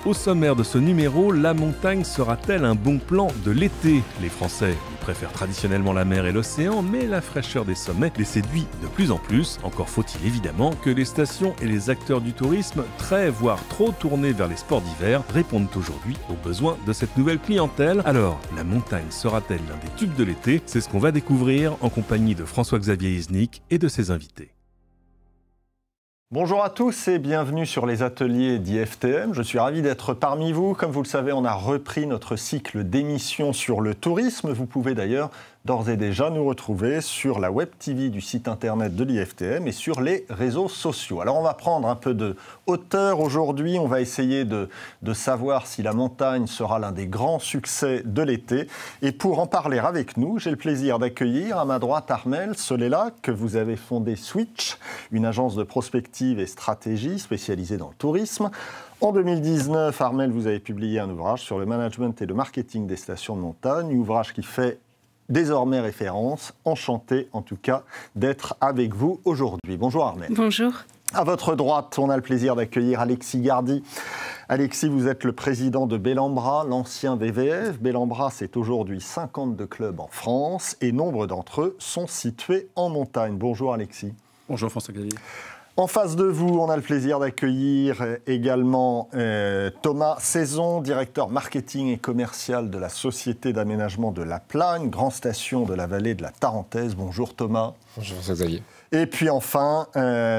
Au sommaire de ce numéro, la montagne sera-t-elle un bon plan de l'été? Les Français préfèrent traditionnellement la mer et l'océan, mais la fraîcheur des sommets les séduit de plus en plus. Encore faut-il évidemment que les stations et les acteurs du tourisme, très voire trop tournés vers les sports d'hiver, répondent aujourd'hui aux besoins de cette nouvelle clientèle. Alors, la montagne sera-t-elle l'un des tubes de l'été? C'est ce qu'on va découvrir en compagnie de François-Xavier Isnik et de ses invités. Bonjour à tous et bienvenue sur les ateliers d'IFTM. Je suis ravi d'être parmi vous. Comme vous le savez, on a repris notre cycle d'émissions sur le tourisme. Vous pouvez d'ailleurs d'ores et déjà nous retrouver sur la web TV du site internet de l'IFTM et sur les réseaux sociaux. Alors on va prendre un peu de hauteur aujourd'hui. On va essayer de savoir si la montagne sera l'un des grands succès de l'été. Et pour en parler avec nous, j'ai le plaisir d'accueillir à ma droite Armelle Solela, que vous avez fondé Switch, une agence de prospective et stratégie spécialisée dans le tourisme. En 2019, Armelle, vous avez publié un ouvrage sur le management et le marketing des stations de montagne, un ouvrage qui fait désormais référence. Enchanté en tout cas d'être avec vous aujourd'hui. Bonjour Armelle. Bonjour. À votre droite, on a le plaisir d'accueillir Alexis Gardy. Alexis, vous êtes le président de Bellambra, l'ancien VVF. Bellambra, c'est aujourd'hui 52 clubs en France et nombre d'entre eux sont situés en montagne. Bonjour Alexis. Bonjour François-Xavier. En face de vous, on a le plaisir d'accueillir également Thomas Saison, directeur marketing et commercial de la Société d'aménagement de La Plagne, grande station de la vallée de la Tarentaise. Bonjour Thomas. Bonjour Xavier. Et puis enfin,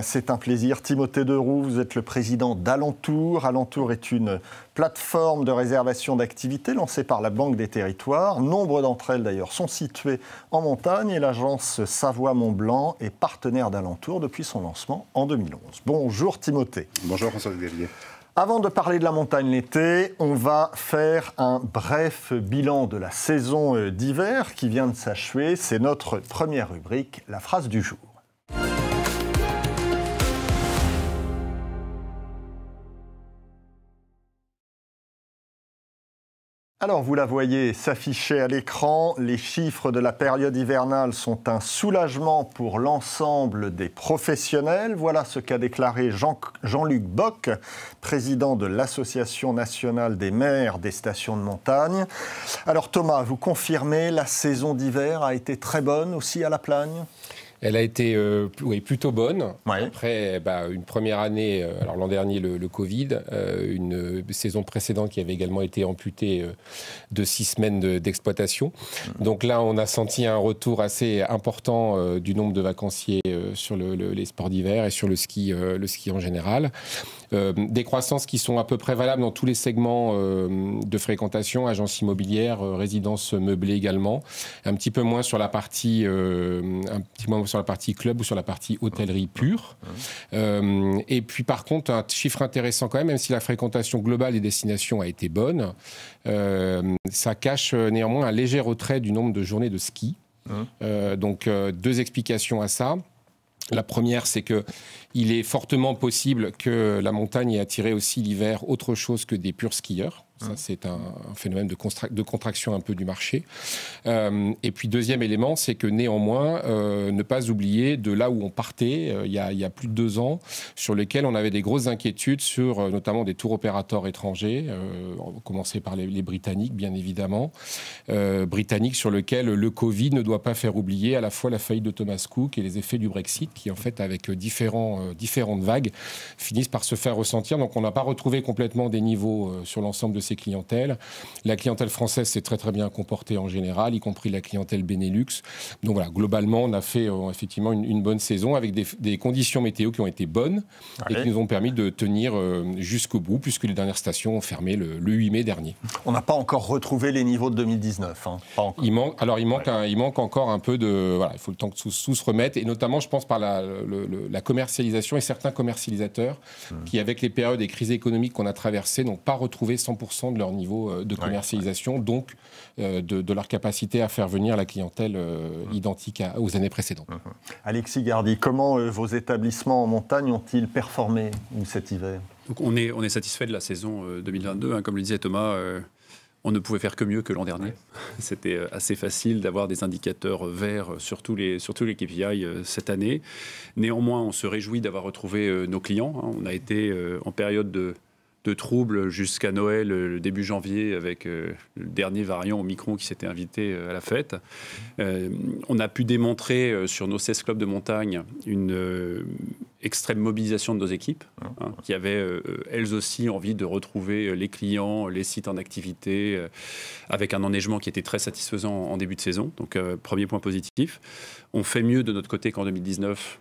c'est un plaisir, Timothée Deroux, vous êtes le président d'Alentour. Alentour est une plateforme de réservation d'activités lancée par la Banque des Territoires. Nombre d'entre elles d'ailleurs sont situées en montagne et l'agence Savoie-Mont-Blanc est partenaire d'Alentour depuis son lancement en 2011. Bonjour Timothée. Bonjour François-Xavier. Avant de parler de la montagne l'été, on va faire un bref bilan de la saison d'hiver qui vient de s'achever. C'est notre première rubrique, la phrase du jour. Alors, vous la voyez s'afficher à l'écran, les chiffres de la période hivernale sont un soulagement pour l'ensemble des professionnels. Voilà ce qu'a déclaré Jean-Luc Bock, président de l'Association nationale des maires des stations de montagne. Alors Thomas, vous confirmez, la saison d'hiver a été très bonne aussi à La Plagne ? Elle a été plutôt bonne. Ouais. Après une première année, alors l'an dernier le Covid, une saison précédente qui avait également été amputée de 6 semaines d'exploitation. Donc là, on a senti un retour assez important du nombre de vacanciers sur les sports d'hiver et sur le ski en général. Des croissances qui sont à peu près valables dans tous les segments de fréquentation, agences immobilières, résidences meublées également, un petit peu moins sur la partie club ou sur la partie hôtellerie pure. Et puis par contre, un chiffre intéressant quand même si la fréquentation globale des destinations a été bonne, ça cache néanmoins un léger retrait du nombre de journées de ski. Donc deux explications à ça. La première, c'est qu'il est fortement possible que la montagne ait attiré aussi l'hiver autre chose que des purs skieurs. Ça, c'est un phénomène de contraction un peu du marché. Et puis, deuxième élément, c'est que néanmoins, ne pas oublier de là où on partait il y a plus de 2 ans, sur lesquels on avait des grosses inquiétudes sur notamment des tours opérateurs étrangers, on va commencer par les Britanniques, bien évidemment. Britanniques sur lesquels le Covid ne doit pas faire oublier à la fois la faillite de Thomas Cook et les effets du Brexit, qui en fait, avec différentes vagues, finissent par se faire ressentir. Donc, on n'a pas retrouvé complètement des niveaux sur l'ensemble de ces clientèles. La clientèle française s'est très très bien comportée en général, y compris la clientèle Benelux. Donc voilà, globalement, on a fait effectivement une bonne saison avec des conditions météo qui ont été bonnes et qui nous ont permis de tenir jusqu'au bout, puisque les dernières stations ont fermé le 8 mai dernier. On n'a pas encore retrouvé les niveaux de 2019. Hein. Pas encore. Il manque encore un peu de... Voilà, il faut le temps que tout se remette, et notamment, je pense, par la commercialisation et certains commercialisateurs qui, avec les périodes et crises économiques qu'on a traversées, n'ont pas retrouvé 100% de leur niveau de commercialisation, donc de leur capacité à faire venir la clientèle identique aux années précédentes. Alexis Gardy, comment vos établissements en montagne ont-ils performé cet hiver ? Donc on est satisfait de la saison 2022. Hein, comme le disait Thomas, on ne pouvait faire que mieux que l'an dernier. C'était assez facile d'avoir des indicateurs verts sur tous les KPI cette année. Néanmoins, on se réjouit d'avoir retrouvé nos clients. Hein. On a été en période de de troubles jusqu'à Noël, le début janvier, avec le dernier variant Omicron qui s'était invité à la fête. On a pu démontrer sur nos 16 clubs de montagne une extrême mobilisation de nos équipes, qui avaient elles aussi envie de retrouver les clients, les sites en activité, avec un enneigement qui était très satisfaisant en début de saison. Donc, premier point positif. On fait mieux de notre côté qu'en 2019,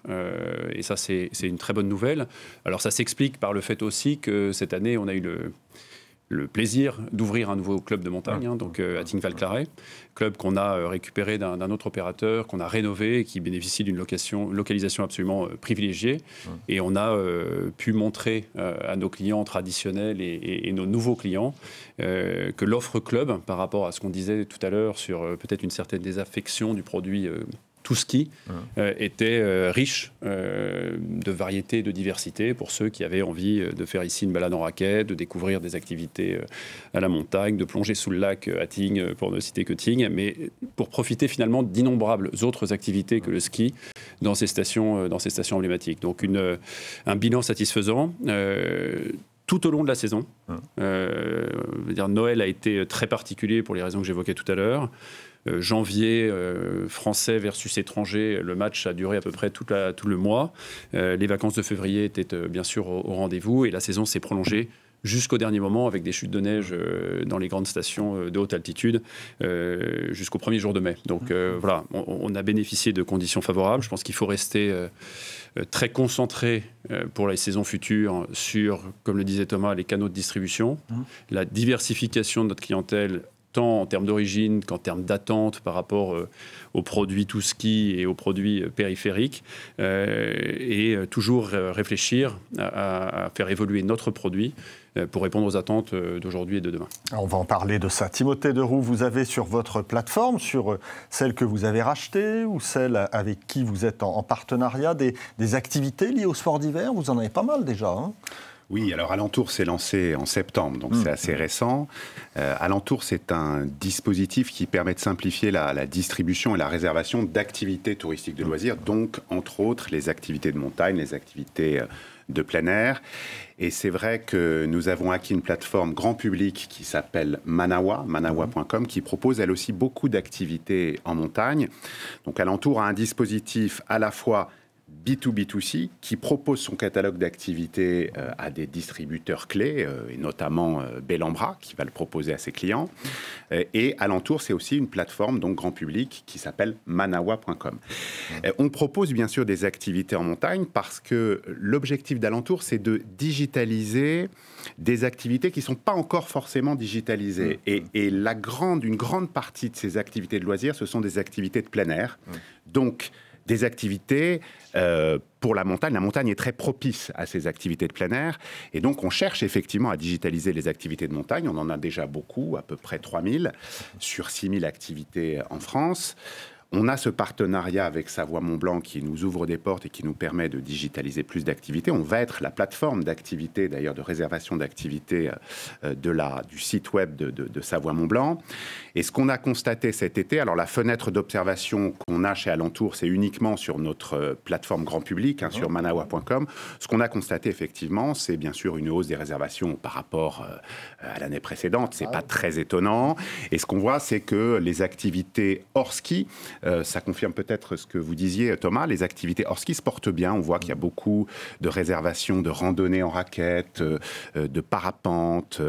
et ça, c'est une très bonne nouvelle. Alors, ça s'explique par le fait aussi que cette année, on a eu le plaisir d'ouvrir un nouveau club de montagne, donc à Tignes-Val-Claret, club qu'on a récupéré d'un autre opérateur, qu'on a rénové, et qui bénéficie d'une localisation absolument privilégiée. Et on a pu montrer à nos clients traditionnels et nos nouveaux clients que l'offre club, par rapport à ce qu'on disait tout à l'heure sur peut-être une certaine désaffection du produit tout ski, était riche de variété, de diversité pour ceux qui avaient envie de faire ici une balade en raquette, de découvrir des activités à la montagne, de plonger sous le lac à Tignes, pour ne citer que Tignes, mais pour profiter finalement d'innombrables autres activités que le ski dans ces stations emblématiques. Donc un bilan satisfaisant. Tout au long de la saison. Noël a été très particulier pour les raisons que j'évoquais tout à l'heure. Janvier, français versus étranger, le match a duré à peu près tout le mois. Les vacances de février étaient bien sûr au rendez-vous et la saison s'est prolongée jusqu'au dernier moment avec des chutes de neige dans les grandes stations de haute altitude jusqu'au premier jour de mai. Donc voilà, on a bénéficié de conditions favorables. Je pense qu'il faut rester très concentré pour les saisons futures sur, comme le disait Thomas, les canaux de distribution, la diversification de notre clientèle, tant en termes d'origine qu'en termes d'attente par rapport aux produits tout ski et aux produits périphériques, et toujours réfléchir à faire évoluer notre produit pour répondre aux attentes d'aujourd'hui et de demain. On va en parler de ça. Timothée Deroux, vous avez sur votre plateforme, sur celle que vous avez rachetée ou celle avec qui vous êtes en partenariat, des activités liées au sport d'hiver. Vous en avez pas mal déjà, hein ? Oui, alors Alentour s'est lancé en septembre, donc c'est assez récent. Alentour, c'est un dispositif qui permet de simplifier la distribution et la réservation d'activités touristiques de loisirs, donc entre autres les activités de montagne, les activités de plein air. Et c'est vrai que nous avons acquis une plateforme grand public qui s'appelle manawa.com, qui propose elle aussi beaucoup d'activités en montagne. Donc Alentour a un dispositif à la fois B2B2C, qui propose son catalogue d'activités à des distributeurs clés, et notamment Bellambra, qui va le proposer à ses clients. Et Alentour, c'est aussi une plateforme donc grand public qui s'appelle manawa.com. On propose bien sûr des activités en montagne parce que l'objectif d'Alentour, c'est de digitaliser des activités qui ne sont pas encore forcément digitalisées. Et une grande partie de ces activités de loisirs, ce sont des activités de plein air. Donc, des activités pour la montagne. La montagne est très propice à ces activités de plein air. Et donc, on cherche effectivement à digitaliser les activités de montagne. On en a déjà beaucoup, à peu près 3000, sur 6000 activités en France. On a ce partenariat avec Savoie-Mont-Blanc qui nous ouvre des portes et qui nous permet de digitaliser plus d'activités. On va être la plateforme d'activités, d'ailleurs de réservation d'activités du site web de Savoie-Mont-Blanc. Et ce qu'on a constaté cet été, alors la fenêtre d'observation qu'on a chez Alentour, c'est uniquement sur notre plateforme grand public, sur manawa.com. Ce qu'on a constaté effectivement, c'est bien sûr une hausse des réservations par rapport à l'année précédente. C'est pas très étonnant. Et ce qu'on voit, c'est que les activités hors ski, ça confirme peut-être ce que vous disiez, Thomas. Les activités hors ski se portent bien. On voit qu'il y a beaucoup de réservations de randonnées en raquette, de parapente,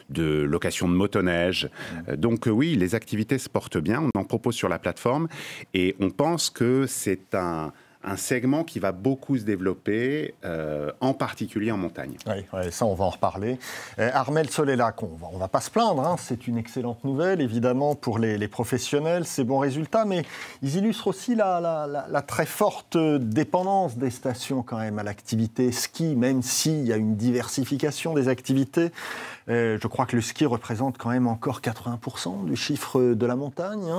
de location de motoneige. Donc oui, les activités se portent bien. On en propose sur la plateforme et on pense que c'est un segment qui va beaucoup se développer, en particulier en montagne. Oui, ça on va en reparler. Armelle Solélac, on ne va pas se plaindre, c'est une excellente nouvelle, évidemment, pour les professionnels, c'est bons résultats, mais ils illustrent aussi la très forte dépendance des stations quand même à l'activité ski, même s'il y a une diversification des activités. Je crois que le ski représente quand même encore 80% du chiffre de la montagne.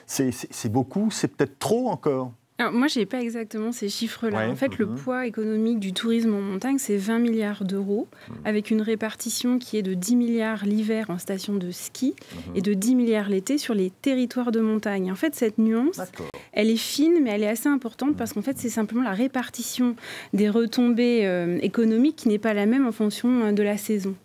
C'est beaucoup, c'est peut-être trop encore. Alors, moi, je n'ai pas exactement ces chiffres-là. Ouais. En fait, le poids économique du tourisme en montagne, c'est 20 milliards d'euros, avec une répartition qui est de 10 milliards l'hiver en station de ski et de 10 milliards l'été sur les territoires de montagne. En fait, cette nuance, elle est fine, mais elle est assez importante parce qu'en fait, c'est simplement la répartition des retombées économiques qui n'est pas la même en fonction de la saison.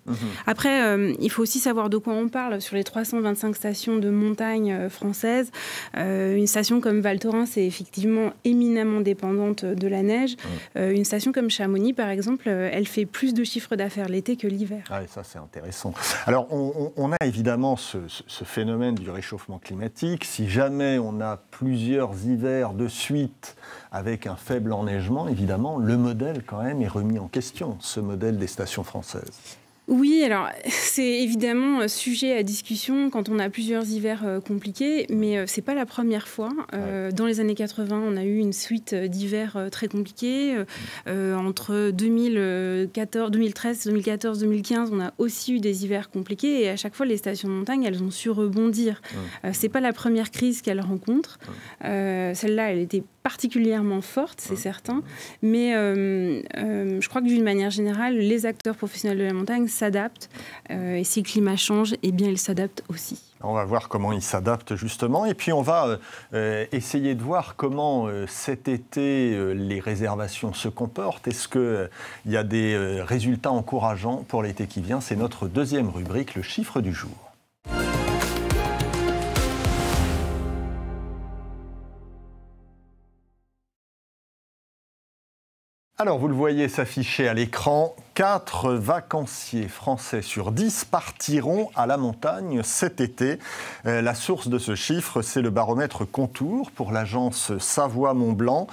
Après, il faut aussi savoir de quoi on parle. Sur les 325 stations de montagne françaises, une station comme Val Thorens, c'est effectivement éminemment dépendante de la neige. Une station comme Chamonix, par exemple, elle fait plus de chiffre d'affaires l'été que l'hiver. Ah, et ça, c'est intéressant. Alors, on a évidemment ce phénomène du réchauffement climatique. Si jamais on a plusieurs hivers de suite avec un faible enneigement, évidemment, le modèle, quand même, est remis en question, ce modèle des stations françaises. Oui, alors c'est évidemment sujet à discussion quand on a plusieurs hivers compliqués, mais c'est pas la première fois. Dans les années 80, on a eu une suite d'hivers très compliqués. Entre 2013, 2014, 2015, on a aussi eu des hivers compliqués et à chaque fois, les stations de montagne, elles ont su rebondir. C'est pas la première crise qu'elles rencontrent. Celle-là, elle était particulièrement forte, c'est certain, mais je crois que d'une manière générale, les acteurs professionnels de la montagne s'adaptent, et si le climat change, eh bien ils s'adaptent aussi. On va voir comment ils s'adaptent justement, et puis on va essayer de voir comment cet été les réservations se comportent. Est-ce qu'il y a des résultats encourageants pour l'été qui vient? C'est notre deuxième rubrique, le chiffre du jour. Alors, vous le voyez s'afficher à l'écran, 4 vacanciers français sur 10 partiront à la montagne cet été. La source de ce chiffre, c'est le baromètre Contour pour l'agence Savoie-Mont-Blanc.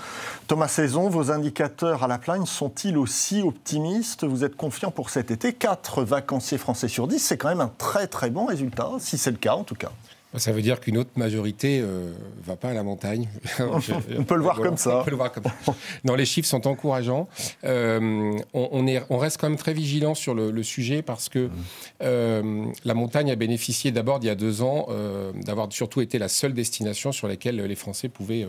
Thomas Saison, vos indicateurs à la plagne sont-ils aussi optimistes? Vous êtes confiant pour cet été? 4 vacanciers français sur 10, c'est quand même un très très bon résultat, si c'est le cas en tout cas. Ça veut dire qu'une autre majorité ne va pas à la montagne. On peut le voir comme ça. On peut le voir comme ça. Non, les chiffres sont encourageants. On reste quand même très vigilant sur le sujet parce que la montagne a bénéficié d'abord, il y a 2 ans, d'avoir surtout été la seule destination sur laquelle les Français pouvaient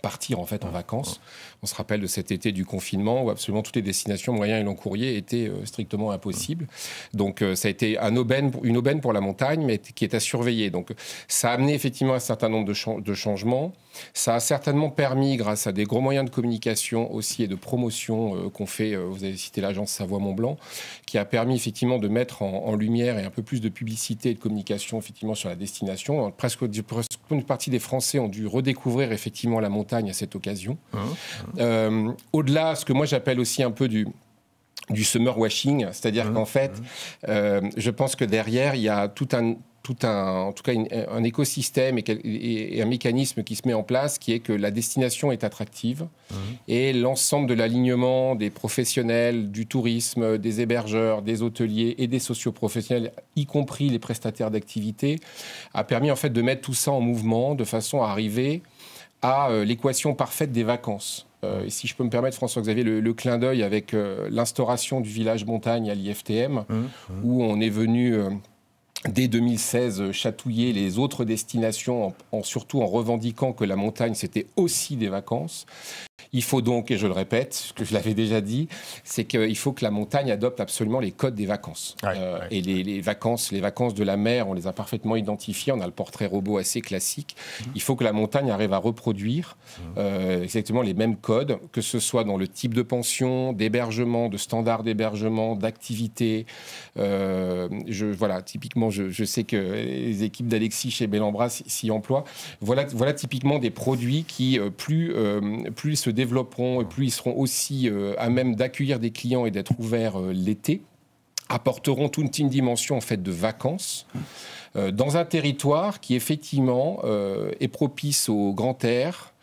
partir en fait en vacances. On se rappelle de cet été du confinement où absolument toutes les destinations moyen et long courrier étaient strictement impossibles. Donc ça a été une aubaine pour la montagne, mais qui est à surveiller. Donc ça a amené effectivement un certain nombre de changements. Ça a certainement permis, grâce à des gros moyens de communication aussi et de promotion qu'on fait, vous avez cité l'agence Savoie-Mont-Blanc, qui a permis effectivement de mettre en lumière et un peu plus de publicité et de communication effectivement sur la destination. Presque une partie des Français ont dû redécouvrir effectivement la montagne à cette occasion. Au-delà, ce que moi j'appelle aussi un peu du summer washing, c'est-à-dire qu'en fait, je pense que derrière, il y a en tout cas un écosystème et un mécanisme qui se met en place, qui est que la destination est attractive et l'ensemble de l'alignement des professionnels, du tourisme, des hébergeurs, des hôteliers et des socioprofessionnels, y compris les prestataires d'activités, a permis en fait de mettre tout ça en mouvement de façon à arriver à l'équation parfaite des vacances. Et si je peux me permettre, François-Xavier, le clin d'œil avec l'instauration du village montagne à l'IFTM, où on est venu dès 2016 chatouiller les autres destinations, surtout en revendiquant que la montagne, c'était aussi des vacances. Il faut donc, et je le répète, ce que je l'avais déjà dit, c'est qu'il faut que la montagne adopte absolument les codes des vacances. Et les vacances de la mer, on les a parfaitement identifiées. On a le portrait robot assez classique. Il faut que la montagne arrive à reproduire exactement les mêmes codes, que ce soit dans le type de pension, d'hébergement, de standards d'hébergement, d'activité. Voilà, typiquement, je sais que les équipes d'Alexis chez Bellambra s'y emploient. Voilà typiquement des produits qui, plus ils se développeront et plus ils seront aussi à même d'accueillir des clients et d'être ouverts l'été, apporteront toute une dimension en fait de vacances dans un territoire qui effectivement est propice au grand air,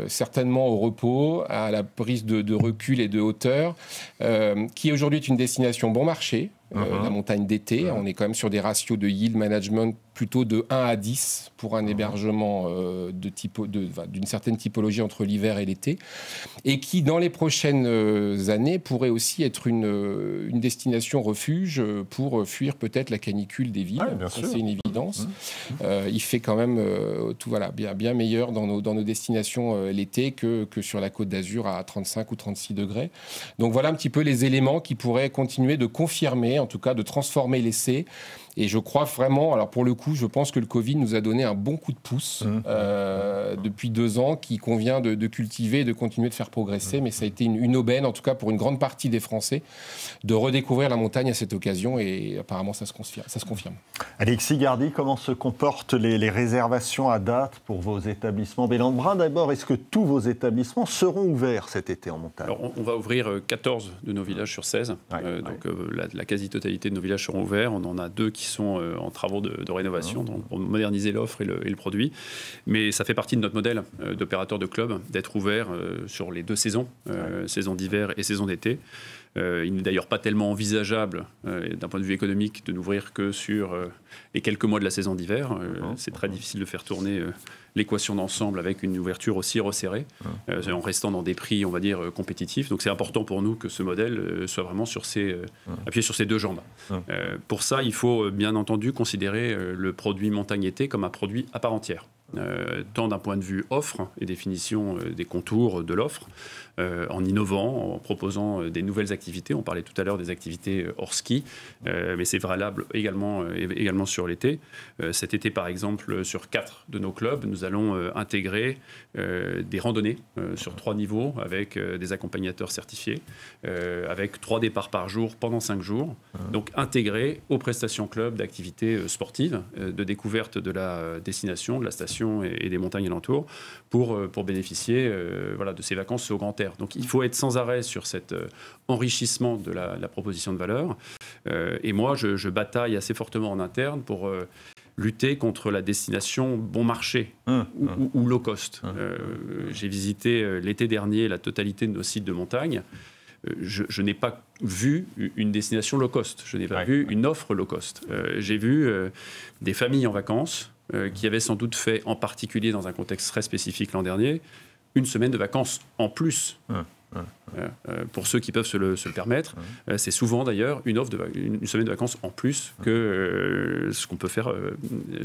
certainement au repos, à la prise de recul et de hauteur, qui aujourd'hui est une destination bon marché. la montagne d'été. On est quand même sur des ratios de yield management plutôt de 1 à 10 pour un hébergement d'une certaine typologie entre l'hiver et l'été, et qui, dans les prochaines années, pourrait aussi être une destination refuge pour fuir peut-être la canicule des villes. Ça, c'est une évidence. Il fait quand même bien meilleur dans nos destinations l'été que sur la Côte d'Azur à 35 ou 36 degrés. Donc voilà un petit peu les éléments qui pourraient continuer de confirmer, en tout cas de transformer l'essai. Et je crois vraiment, alors pour le coup, je pense que le Covid nous a donné un bon coup de pouce depuis 2 ans, qui convient de cultiver et de continuer de faire progresser. Mais ça a été une aubaine, en tout cas pour une grande partie des Français, de redécouvrir la montagne à cette occasion. Et apparemment, ça se confirme. Alexis Gardy, comment se comportent les réservations à date pour vos établissements Belandbras? D'abord, est-ce que tous vos établissements seront ouverts cet été en montagne? Alors, on va ouvrir 14 de nos villages sur 16. Donc la quasi-totalité de nos villages seront ouverts. On en a 2 qui sont en travaux de rénovation, donc pour moderniser l'offre et le produit. Mais ça fait partie de notre modèle d'opérateur de club d'être ouvert sur les 2 saisons, saison d'hiver et saison d'été. Il n'est d'ailleurs pas tellement envisageable, d'un point de vue économique, de n'ouvrir que sur les quelques mois de la saison d'hiver. C'est très difficile de faire tourner l'équation d'ensemble avec une ouverture aussi resserrée, en restant dans des prix, on va dire, compétitifs. Donc c'est important pour nous que ce modèle soit vraiment appuyé sur ses 2 jambes. Pour ça, il faut bien entendu considérer le produit montagne-été comme un produit à part entière. Tant d'un point de vue offre et définition des contours de l'offre, en innovant, en proposant des nouvelles activités. On parlait tout à l'heure des activités hors ski, mais c'est valable également sur l'été. Cet été, par exemple, sur 4 de nos clubs, nous allons intégrer des randonnées sur 3 niveaux avec des accompagnateurs certifiés, avec 3 départs par jour pendant 5 jours. Donc intégrés aux prestations club d'activités sportives, de découverte de la destination, de la station et des montagnes alentours pour bénéficier de ces vacances au grand air. Donc il faut être sans arrêt sur cet enrichissement de la proposition de valeur. Et moi, je bataille assez fortement en interne pour lutter contre la destination bon marché ou low cost. J'ai visité l'été dernier la totalité de nos sites de montagne. Je n'ai pas vu une destination low cost. Je n'ai pas vu une offre low cost. J'ai vu des familles en vacances qui avaient sans doute fait, en particulier dans un contexte très spécifique l'an dernier, une semaine de vacances en plus. Pour ceux qui peuvent se le permettre. C'est souvent d'ailleurs une semaine de vacances en plus que ce qu'on peut faire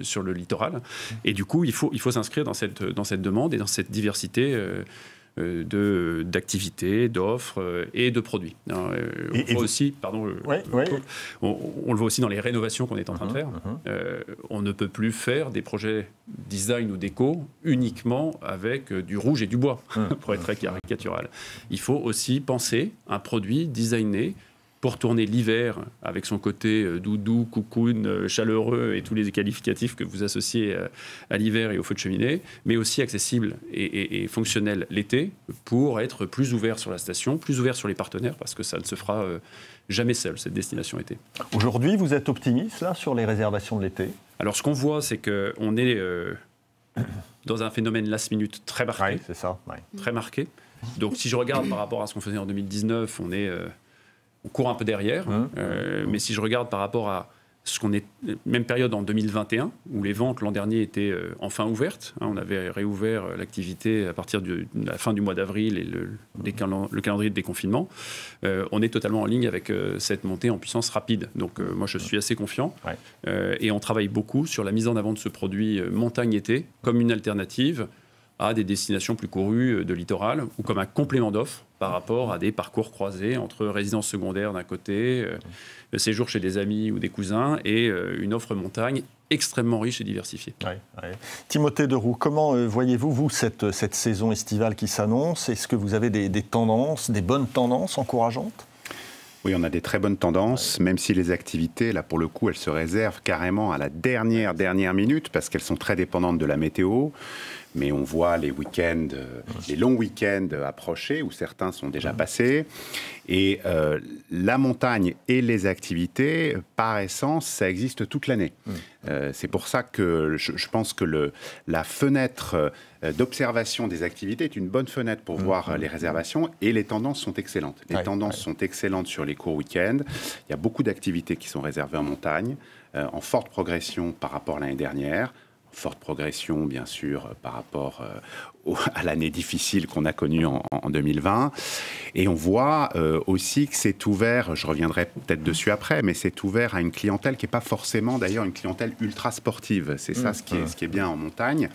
sur le littoral. Et du coup, il faut s'inscrire dans cette demande et dans cette diversité d'activités, d'offres et de produits. On le voit aussi dans les rénovations qu'on est en train de faire. On ne peut plus faire des projets design ou déco uniquement avec du rouge et du bois, pour être très caricatural. Il faut aussi penser un produit designé pour tourner l'hiver avec son côté doudou, cocoon, chaleureux et tous les qualificatifs que vous associez à l'hiver et au feu de cheminée, mais aussi accessible et fonctionnel l'été pour être plus ouvert sur la station, plus ouvert sur les partenaires, parce que ça ne se fera jamais seul, cette destination été. Aujourd'hui, vous êtes optimiste là, sur les réservations de l'été? Alors ce qu'on voit, c'est qu'on est dans un phénomène last minute très marqué. Oui, c'est ça. Très marqué. Donc si je regarde par rapport à ce qu'on faisait en 2019, on court un peu derrière, mais si je regarde par rapport à ce qu'on est, même période en 2021, où les ventes l'an dernier étaient enfin ouvertes, on avait réouvert l'activité à partir de la fin du mois d'avril et le calendrier de déconfinement, on est totalement en ligne avec cette montée en puissance rapide. Donc moi je suis assez confiant, et on travaille beaucoup sur la mise en avant de ce produit montagne-été comme une alternative à des destinations plus courues de littoral ou comme un complément d'offre par rapport à des parcours croisés entre résidence secondaire d'un côté, séjour chez des amis ou des cousins et une offre montagne extrêmement riche et diversifiée. Timothée Deroux, comment voyez-vous, cette saison estivale qui s'annonce? Est-ce que vous avez des tendances, des bonnes tendances encourageantes? Oui, on a des très bonnes tendances, même si les activités, là, pour le coup, elles se réservent carrément à la dernière minute, parce qu'elles sont très dépendantes de la météo. mais on voit les week-ends, les longs week-ends approcher, où certains sont déjà passés. Et la montagne et les activités, par essence, ça existe toute l'année. C'est pour ça que je pense que la fenêtre d'observation des activités est une bonne fenêtre pour voir les réservations, et les tendances sont excellentes. Les tendances sont excellentes sur les courts week-ends. Il y a beaucoup d'activités qui sont réservées en montagne, en forte progression par rapport à l'année dernière. Forte progression, bien sûr, par rapport à l'année difficile qu'on a connue en 2020. Et on voit aussi que c'est ouvert, je reviendrai peut-être dessus après, mais c'est ouvert à une clientèle qui n'est pas forcément, d'ailleurs, une clientèle ultra sportive. C'est ça ce qui est bien en montagne.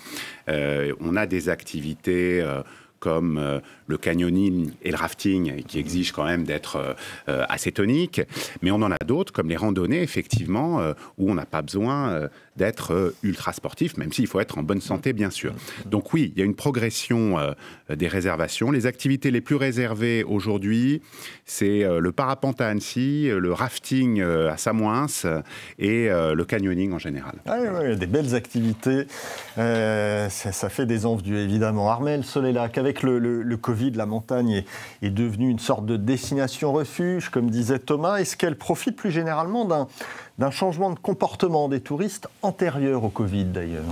On a des activités comme le canyoning et le rafting, qui exigent quand même d'être assez toniques. Mais on en a d'autres, comme les randonnées, effectivement, où on n'a pas besoin d'être ultra sportif, même s'il faut être en bonne santé, bien sûr. Donc oui, il y a une progression des réservations. Les activités les plus réservées aujourd'hui, c'est le parapente à Annecy, le rafting à Samoins et le canyoning en général. Oui, des belles activités. Ça fait des envieux, évidemment. Armelle Soleylac, avec le Covid, la montagne est devenue une sorte de destination refuge, comme disait Thomas. Est-ce qu'elle profite plus généralement d'un changement de comportement des touristes antérieur au Covid, d'ailleurs?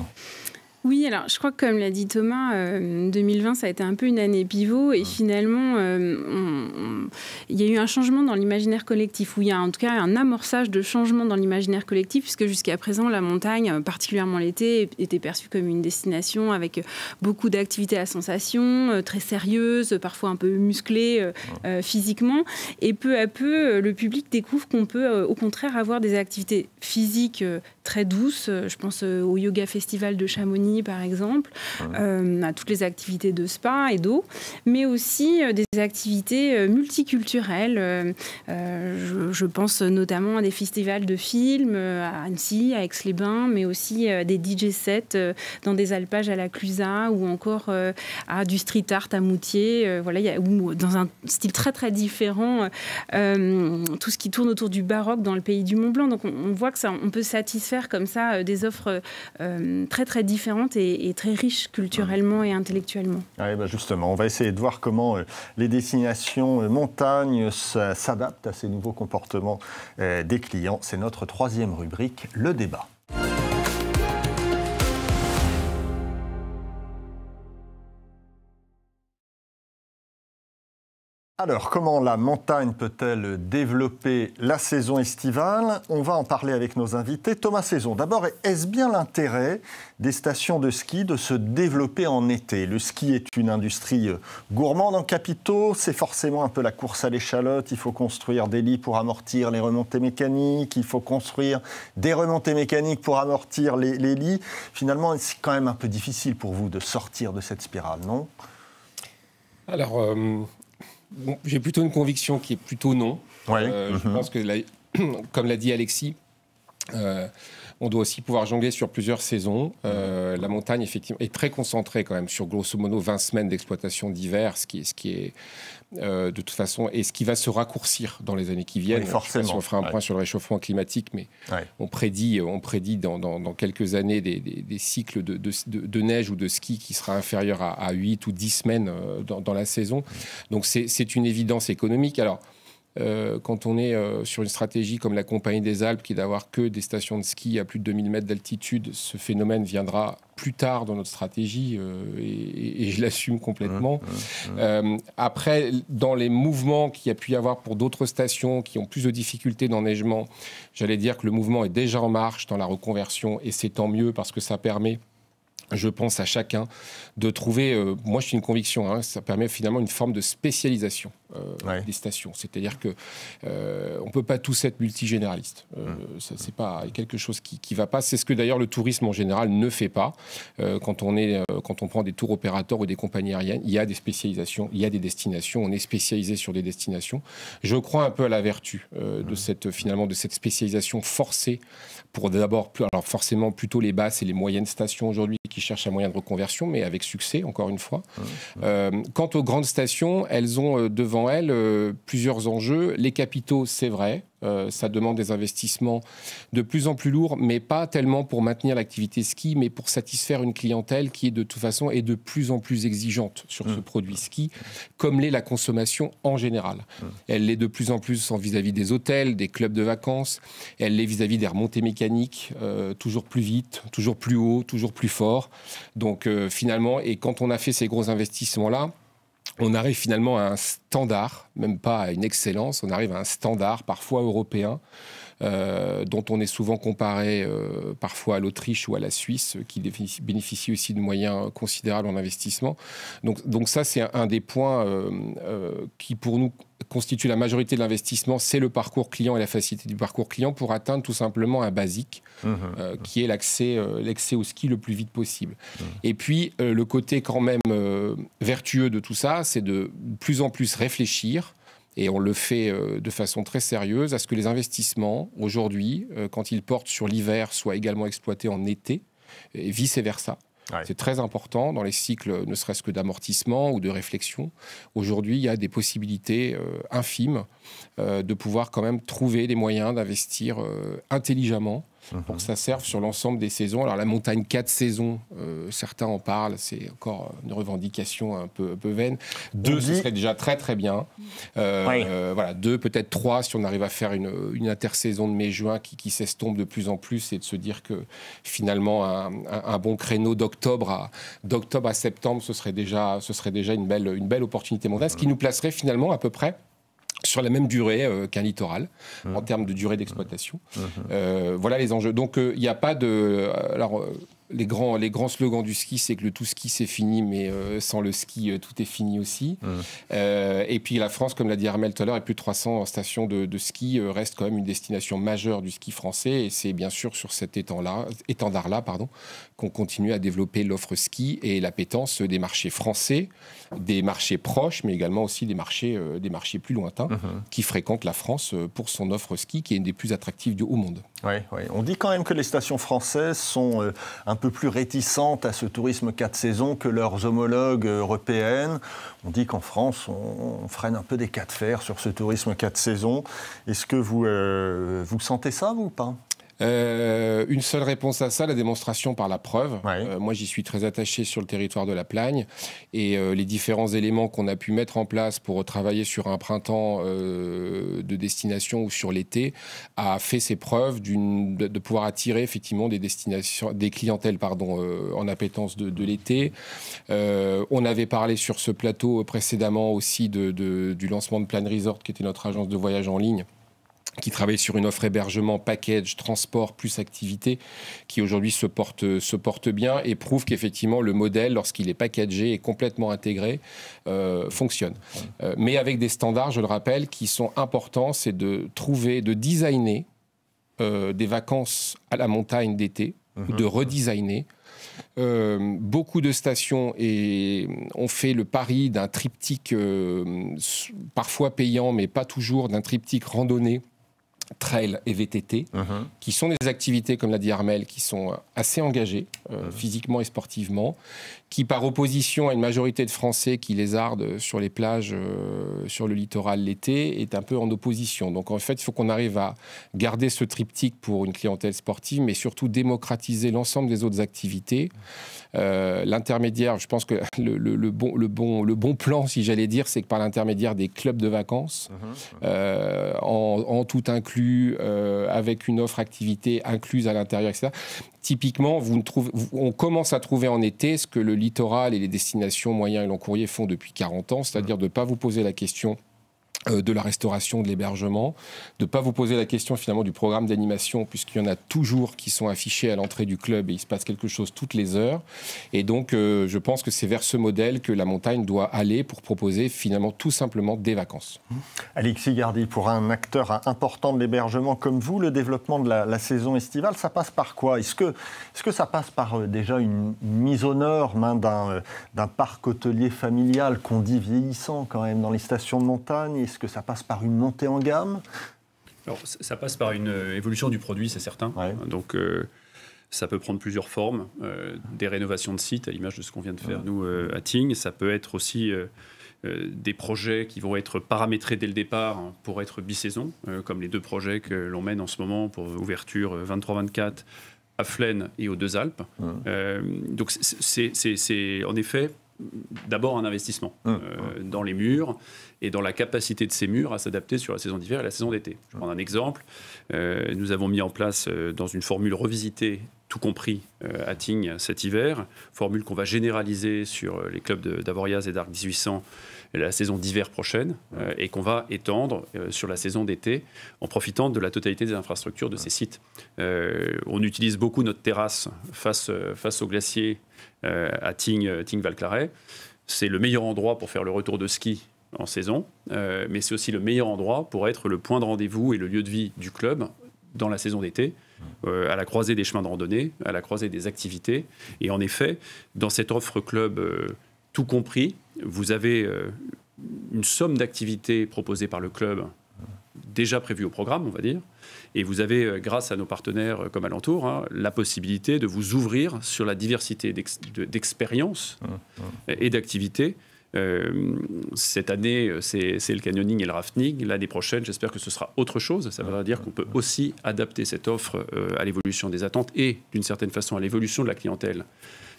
Oui, alors je crois que comme l'a dit Thomas, 2020 ça a été un peu une année pivot et finalement il y a eu un changement dans l'imaginaire collectif, où il y a en tout cas un amorçage de changement dans l'imaginaire collectif, puisque jusqu'à présent la montagne, particulièrement l'été, était perçue comme une destination avec beaucoup d'activités à sensation, très sérieuses, parfois un peu musclées physiquement, et peu à peu le public découvre qu'on peut au contraire avoir des activités physiques très douces. Je pense au Yoga Festival de Chamonix par exemple, à toutes les activités de spa et d'eau, mais aussi des activités multiculturelles. Je pense notamment à des festivals de films à Annecy, à Aix-les-Bains, mais aussi des DJ sets dans des alpages à la Clusaz, ou encore à du street art à Moutier, ou dans un style très très différent, tout ce qui tourne autour du baroque dans le pays du Mont Blanc. Donc on voit que on peut satisfaire comme ça des offres très très différentes et très riches culturellement et intellectuellement. Oui, justement, on va essayer de voir comment les destinations montagne s'adaptent à ces nouveaux comportements des clients. C'est notre troisième rubrique, le débat. Alors, comment la montagne peut-elle développer la saison estivale? On va en parler avec nos invités. Thomas Saison, d'abord, est-ce bien l'intérêt des stations de ski de se développer en été? Le ski est une industrie gourmande en capitaux, c'est forcément un peu la course à l'échalote. Il faut construire des lits pour amortir les remontées mécaniques, il faut construire des remontées mécaniques pour amortir les lits. Finalement, c'est quand même un peu difficile pour vous de sortir de cette spirale, non? Alors... Bon, j'ai plutôt une conviction qui est plutôt non. Oui. Je pense que, comme l'a dit Alexis, on doit aussi pouvoir jongler sur plusieurs saisons. La montagne, effectivement, est très concentrée quand même sur grosso modo 20 semaines d'exploitation d'hiver, ce qui est de toute façon, et ce qui va se raccourcir dans les années qui viennent. Oui, forcément. Si on fera un point sur le réchauffement climatique, mais on prédit dans quelques années des cycles de neige ou de ski qui sera inférieur à 8 ou 10 semaines dans la saison. Donc c'est une évidence économique. Alors, quand on est sur une stratégie comme la Compagnie des Alpes, qui est d'avoir que des stations de ski à plus de 2000 mètres d'altitude, ce phénomène viendra plus tard dans notre stratégie et je l'assume complètement. Après, dans les mouvements qu'il y a pu y avoir pour d'autres stations qui ont plus de difficultés d'enneigement, j'allais dire que le mouvement est déjà en marche dans la reconversion, et c'est tant mieux parce que ça permet, je pense, à chacun de trouver, moi je suis une conviction, ça permet finalement une forme de spécialisation des stations. C'est-à-dire que on ne peut pas tous être multigénéralistes. C'est pas quelque chose qui ne va pas. C'est ce que d'ailleurs le tourisme en général ne fait pas. Quand on prend des tours opérateurs ou des compagnies aériennes, il y a des spécialisations, il y a des destinations, on est spécialisé sur des destinations. Je crois un peu à la vertu de cette spécialisation forcée pour d'abord, alors forcément plutôt les basses et les moyennes stations aujourd'hui qui cherchent un moyen de reconversion, mais avec succès, encore une fois. Quant aux grandes stations, elles ont devant elles plusieurs enjeux. Les capitaux, c'est vrai, Ça demande des investissements de plus en plus lourds, mais pas tellement pour maintenir l'activité ski, mais pour satisfaire une clientèle qui, de toute façon, est de plus en plus exigeante sur ce produit ski, comme l'est la consommation en général. Elle l'est de plus en plus vis-à-vis des hôtels, des clubs de vacances, elle l'est vis-à-vis des remontées mécaniques, toujours plus vite, toujours plus haut, toujours plus fort. Donc finalement, et quand on a fait ces gros investissements-là, on arrive finalement à un standard, même pas à une excellence, on arrive à un standard parfois européen, dont on est souvent comparé parfois à l'Autriche ou à la Suisse, qui bénéficient aussi de moyens considérables en investissement. Donc ça, c'est un des points qui, pour nous, constitue la majorité de l'investissement, c'est le parcours client et la facilité du parcours client pour atteindre tout simplement un basique, qui est l'accès au ski le plus vite possible. Et puis, le côté quand même vertueux de tout ça, c'est de plus en plus réfléchir, et on le fait de façon très sérieuse, à ce que les investissements, aujourd'hui, quand ils portent sur l'hiver, soient également exploités en été, et vice-versa. Ouais. C'est très important dans les cycles, ne serait-ce que d'amortissement ou de réflexion. Aujourd'hui, il y a des possibilités infimes de pouvoir quand même trouver des moyens d'investir intelligemment pour que ça serve sur l'ensemble des saisons. Alors la montagne 4 saisons, certains en parlent, c'est encore une revendication un peu vaine. 2, ce serait déjà très très bien. Voilà, 2, peut-être 3, si on arrive à faire une intersaison de mai-juin qui s'estompe de plus en plus, et de se dire que finalement un bon créneau d'octobre à septembre, ce serait déjà une belle opportunité mondiale, ce qui nous placerait finalement à peu près sur la même durée qu'un littoral, en termes de durée d'exploitation. Voilà les enjeux. Donc, il n'y a pas de... Alors, les grands slogans du ski, c'est que le tout ski, c'est fini, mais sans le ski, tout est fini aussi. Et puis, la France, comme l'a dit Armelle tout à l'heure, et plus de 300 stations de ski, reste quand même une destination majeure du ski français. Et c'est bien sûr sur cet étendard-là, qu'on continue à développer l'offre ski et l'appétence des marchés français, des marchés proches, mais également aussi des marchés plus lointains, qui fréquentent la France pour son offre ski, qui est une des plus attractives au monde. Oui. On dit quand même que les stations françaises sont un peu plus réticentes à ce tourisme 4 saisons que leurs homologues européennes. On dit qu'en France, on freine un peu des cas de fer sur ce tourisme 4 saisons. Est-ce que vous sentez ça, vous, ou pas ? Une seule réponse à ça, la démonstration par la preuve. Moi, j'y suis très attaché sur le territoire de la Plagne, et les différents éléments qu'on a pu mettre en place pour travailler sur un printemps de destination ou sur l'été a fait ses preuves de pouvoir attirer effectivement des clientèles en appétence de l'été. On avait parlé sur ce plateau précédemment aussi du lancement de Plan Resort, qui était notre agence de voyage en ligne, qui travaille sur une offre hébergement, package, transport, plus activité, qui aujourd'hui se porte bien et prouve qu'effectivement le modèle, lorsqu'il est packagé et complètement intégré, fonctionne. Mais avec des standards, je le rappelle, qui sont importants, c'est de designer des vacances à la montagne d'été, de redesigner. Beaucoup de stations ont fait le pari d'un triptyque, parfois payant, mais pas toujours, d'un triptyque randonnée, trail et VTT, qui sont des activités, comme l'a dit Armelle, qui sont assez engagées physiquement et sportivement, qui, par opposition à une majorité de Français qui lézardent sur les plages, sur le littoral l'été, est un peu en opposition. Donc en fait, il faut qu'on arrive à garder ce triptyque pour une clientèle sportive, mais surtout démocratiser l'ensemble des autres activités. L'intermédiaire, je pense que le bon plan, si j'allais dire, c'est que par l'intermédiaire des clubs de vacances, en tout inclus, avec une offre activité incluse à l'intérieur, etc. Typiquement, on commence à trouver en été ce que le littoral et les destinations moyen et long courrier font depuis 40 ans, c'est-à-dire de ne pas vous poser la question de la restauration, de l'hébergement, de ne pas vous poser la question finalement du programme d'animation, puisqu'il y en a toujours qui sont affichés à l'entrée du club et il se passe quelque chose toutes les heures. Et donc, je pense que c'est vers ce modèle que la montagne doit aller pour proposer finalement tout simplement des vacances. Alexis Gardy, pour un acteur important de l'hébergement comme vous, le développement de la saison estivale, ça passe par quoi ? Est-ce que ça passe par déjà une mise aux normes d'un parc hôtelier familial qu'on dit vieillissant quand même dans les stations de montagne ? Est-ce que ça passe par une montée en gamme ? Alors, ça passe par une évolution du produit, c'est certain. Donc, ça peut prendre plusieurs formes. Des rénovations de sites, à l'image de ce qu'on vient de faire, nous, à Tignes. Ça peut être aussi des projets qui vont être paramétrés dès le départ pour être bisaison, comme les 2 projets que l'on mène en ce moment pour ouverture 23-24 à Flaine et aux 2 Alpes. Donc c'est en effet d'abord un investissement dans les murs et dans la capacité de ces murs à s'adapter sur la saison d'hiver et la saison d'été. Je vais prendre un exemple. Nous avons mis en place dans une formule revisitée, tout compris à Tignes cet hiver, formule qu'on va généraliser sur les clubs d'Avoriaz et d'Arc 1800 la saison d'hiver prochaine et qu'on va étendre sur la saison d'été en profitant de la totalité des infrastructures de ces sites. On utilise beaucoup notre terrasse face au glacier à Tignes-Val-Claret. C'est le meilleur endroit pour faire le retour de ski en saison, mais c'est aussi le meilleur endroit pour être le point de rendez-vous et le lieu de vie du club dans la saison d'été, à la croisée des chemins de randonnée, à la croisée des activités. Et en effet, dans cette offre club tout compris, vous avez une somme d'activités proposées par le club déjà prévues au programme, on va dire. Et vous avez, grâce à nos partenaires comme Alentour, la possibilité de vous ouvrir sur la diversité d'expériences et d'activités. Cette année, c'est le canyoning et le rafting. L'année prochaine, j'espère que ce sera autre chose. Ça veut dire qu'on peut aussi adapter cette offre à l'évolution des attentes et, d'une certaine façon, à l'évolution de la clientèle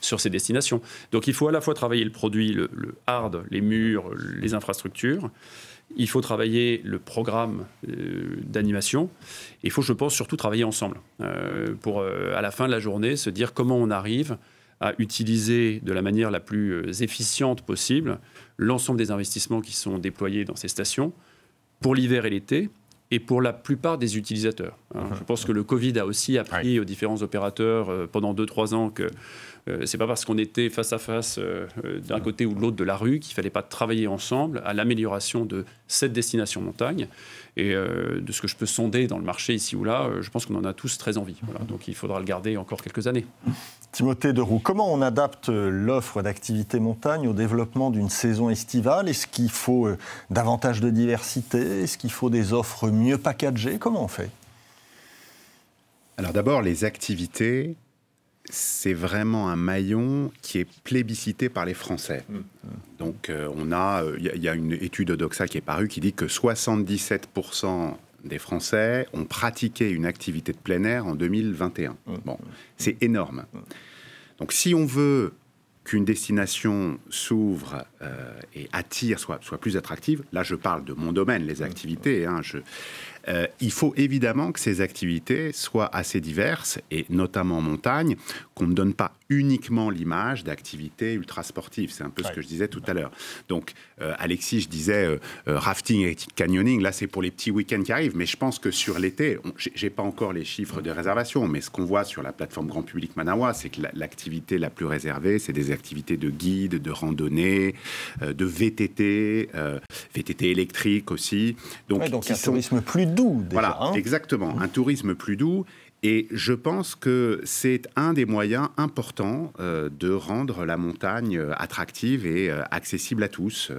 sur ces destinations. Donc il faut à la fois travailler le produit, le hard, les murs, les infrastructures. Il faut travailler le programme d'animation. Il faut, je pense, surtout travailler ensemble pour, à la fin de la journée, se dire comment on arrive à utiliser de la manière la plus efficiente possible l'ensemble des investissements qui sont déployés dans ces stations pour l'hiver et l'été et pour la plupart des utilisateurs. Je pense que le Covid a aussi appris aux différents opérateurs pendant 2-3 ans que c'est pas parce qu'on était face à face d'un côté ou de l'autre de la rue qu'il fallait pas travailler ensemble à l'amélioration de cette destination montagne. Et de ce que je peux sonder dans le marché ici ou là, je pense qu'on en a tous très envie. Voilà. Donc il faudra le garder encore quelques années. Timothée Deroux, comment on adapte l'offre d'activité montagne au développement d'une saison estivale? Est-ce qu'il faut davantage de diversité? Est-ce qu'il faut des offres mieux packagées? Comment on fait? Alors d'abord, les activités, c'est vraiment un maillon qui est plébiscité par les Français. Donc il y a une étude Odoxa qui est parue qui dit que 77% des Français ont pratiqué une activité de plein air en 2021. Bon, c'est énorme. Donc si on veut qu'une destination s'ouvre et attire, soit plus attractive, là je parle de mon domaine, les activités, il faut évidemment que ces activités soient assez diverses, et notamment en montagne, qu'on ne donne pas uniquement l'image d'activités ultra sportives. C'est un peu ce que je disais tout à l'heure. Donc, Alexis, je disais rafting et canyoning, là c'est pour les petits week-ends qui arrivent, mais je pense que sur l'été, j'ai pas encore les chiffres de réservation, mais ce qu'on voit sur la plateforme grand public Manawa, c'est que l'activité la plus réservée, c'est des activités de guide, de randonnée, de VTT, VTT électrique aussi. Donc un tourisme plus doux, déjà. Voilà, exactement. Un tourisme plus doux. Et je pense que c'est un des moyens importants de rendre la montagne attractive et accessible à tous.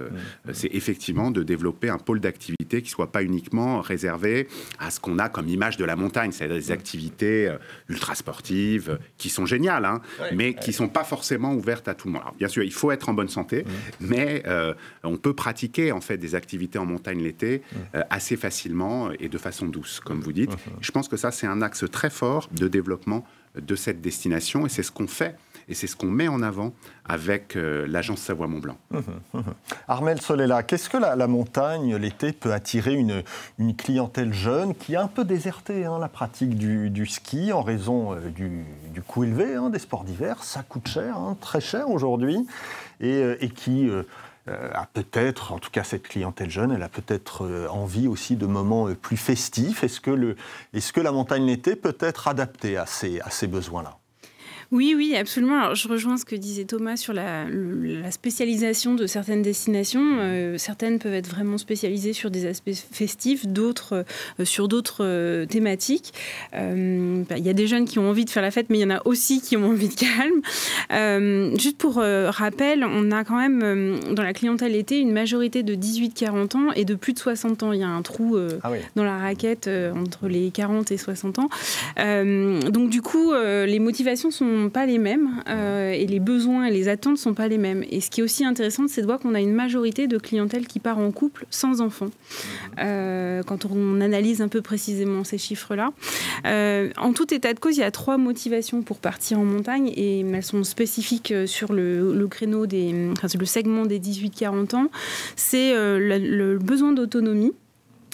C'est effectivement de développer un pôle d'activité qui ne soit pas uniquement réservé à ce qu'on a comme image de la montagne. C'est des activités ultra sportives qui sont géniales, mais qui ne sont pas forcément ouvertes à tout le monde. Alors, bien sûr, il faut être en bonne santé, mais on peut pratiquer en fait des activités en montagne l'été assez facilement et de façon douce, comme vous dites. Je pense que ça, c'est un axe très fort de développement de cette destination, et c'est ce qu'on fait et c'est ce qu'on met en avant avec l'agence Savoie-Mont-Blanc. Armelle Solela, qu'est-ce que la montagne l'été peut attirer une clientèle jeune qui a un peu déserté la pratique du ski en raison du coût élevé des sports d'hiver? Ça coûte cher, très cher aujourd'hui, et qui a peut-être, en tout cas cette clientèle jeune, elle a peut-être envie aussi de moments plus festifs. Est-ce que la montagne l'été peut être adaptée à ces besoins-là? Oui, absolument. Alors, je rejoins ce que disait Thomas sur la spécialisation de certaines destinations. Certaines peuvent être vraiment spécialisées sur des aspects festifs, d'autres sur d'autres thématiques. Il y a des jeunes qui ont envie de faire la fête, mais il y en a aussi qui ont envie de calme. Juste pour rappel, on a quand même dans la clientèle été une majorité de 18-40 ans et de plus de 60 ans. Il y a un trou dans la raquette entre les 40 et 60 ans. Donc du coup, les motivations sont sont pas les mêmes et les besoins et les attentes sont pas les mêmes. Et ce qui est aussi intéressant, c'est de voir qu'on a une majorité de clientèle qui part en couple sans enfants. Quand on analyse un peu précisément ces chiffres-là. En tout état de cause, il y a 3 motivations pour partir en montagne et elles sont spécifiques sur le créneau le segment des 18-40 ans. C'est le besoin d'autonomie,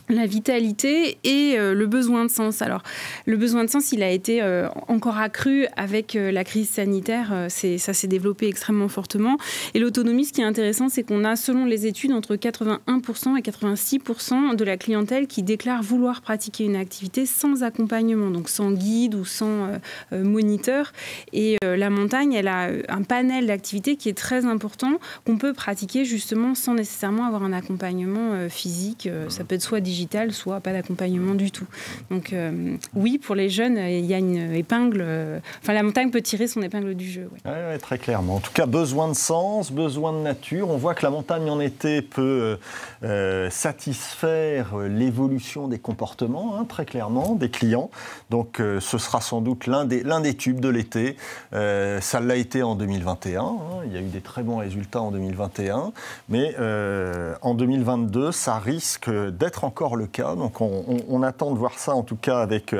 la vitalité et le besoin de sens. Alors, le besoin de sens, il a été encore accru avec la crise sanitaire. Ça s'est développé extrêmement fortement. Et l'autonomie, ce qui est intéressant, c'est qu'on a, selon les études, entre 81% et 86% de la clientèle qui déclare vouloir pratiquer une activité sans accompagnement, donc sans guide ou sans moniteur. Et la montagne, elle a un panel d'activités qui est très important, qu'on peut pratiquer justement sans nécessairement avoir un accompagnement physique. Ça peut être soit digital, soit pas d'accompagnement du tout. Donc oui, pour les jeunes, il y a une épingle. La montagne peut tirer son épingle du jeu. Ouais. Ouais, très clairement. En tout cas, besoin de sens, besoin de nature. On voit que la montagne en été peut satisfaire l'évolution des comportements, très clairement, des clients. Donc ce sera sans doute l'un des tubes de l'été. Ça l'a été en 2021. Il y a eu des très bons résultats en 2021. Mais en 2022, ça risque d'être encore le cas. Donc on attend de voir ça en tout cas avec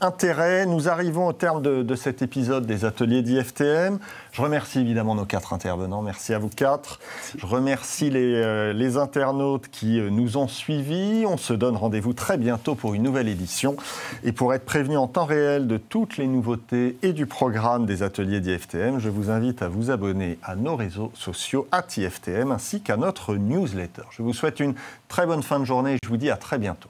intérêt. Nous arrivons au terme de cet épisode des ateliers d'IFTM. Je remercie évidemment nos 4 intervenants. Merci à vous 4. Je remercie les internautes qui nous ont suivis. On se donne rendez-vous très bientôt pour une nouvelle édition. Et pour être prévenu en temps réel de toutes les nouveautés et du programme des ateliers d'IFTM, je vous invite à vous abonner à nos réseaux sociaux @IFTM ainsi qu'à notre newsletter. Je vous souhaite une très bonne fin de journée et je vous dis à très bientôt.